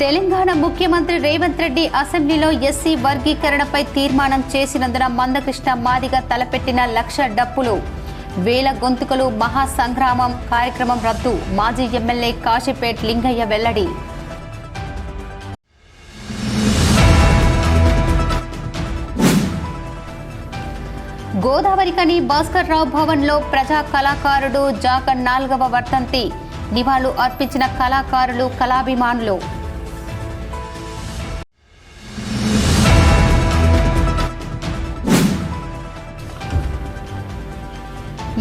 తెలంగాణ ముఖ్యమంత్రి రేవంత్ రెడ్డి అసెంబ్లీలో ఎస్సీ వర్గీకరణపై తీర్మానం చేసినందున మందకృష్ణ మాదిగ తలపెట్టిన లక్ష డప్పులు వేల గొంతుకలు మహాసంగ్రామం కార్యక్రమం రద్దు మాజీ ఎమ్మెల్యే కాశీపేట్ లింగయ్య వెల్లడి. గోదావరికని భాస్కర్ రావు భవన్లో ప్రజా కళాకారుడు జాక 4వ వర్ధంతి నివాళులు అర్పించిన కళాకారులు కళాభిమానులు.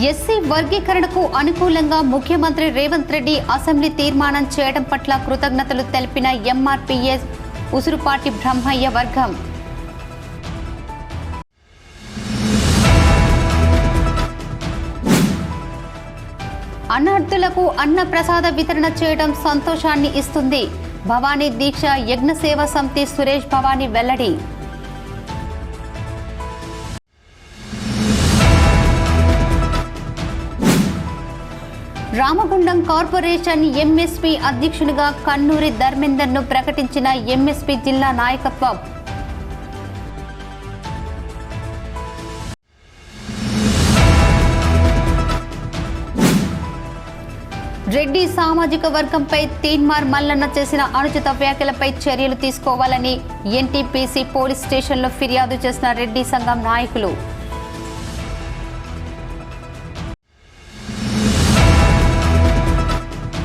ఎస్సీ వర్గీకరణకు అనుకూలంగా ముఖ్యమంత్రి రేవంత్ రెడ్డి అసెంబ్లీ తీర్మానం చేయడం పట్ల కృతజ్ఞతలు తెలిపిన ఎంఆర్పీఎస్ ఉసురుపాటి బ్రహ్మయ్య వర్గం. అన్నార్థులకు అన్న ప్రసాద వితరణ చేయడం సంతోషాన్ని ఇస్తుంది. భవానీ దీక్ష యజ్ఞ సేవా సమితి సురేష్ భవానీ వెల్లడి. రామగుండం కార్పొరేషన్ ఎంఎస్పీ అధ్యక్షునిగా కన్నూరి ధర్మేందర్ను ప్రకటించిన ఎంఎస్పీ జిల్లా నాయకత్వం. రెడ్డి సామాజిక వర్గంపై తీన్మార్ మల్లన్న చేసిన అనుచిత వ్యాఖ్యలపై చర్యలు తీసుకోవాలని ఎన్టీపీసీ పోలీస్ స్టేషన్లో ఫిర్యాదు చేసిన రెడ్డి సంఘం నాయకులు.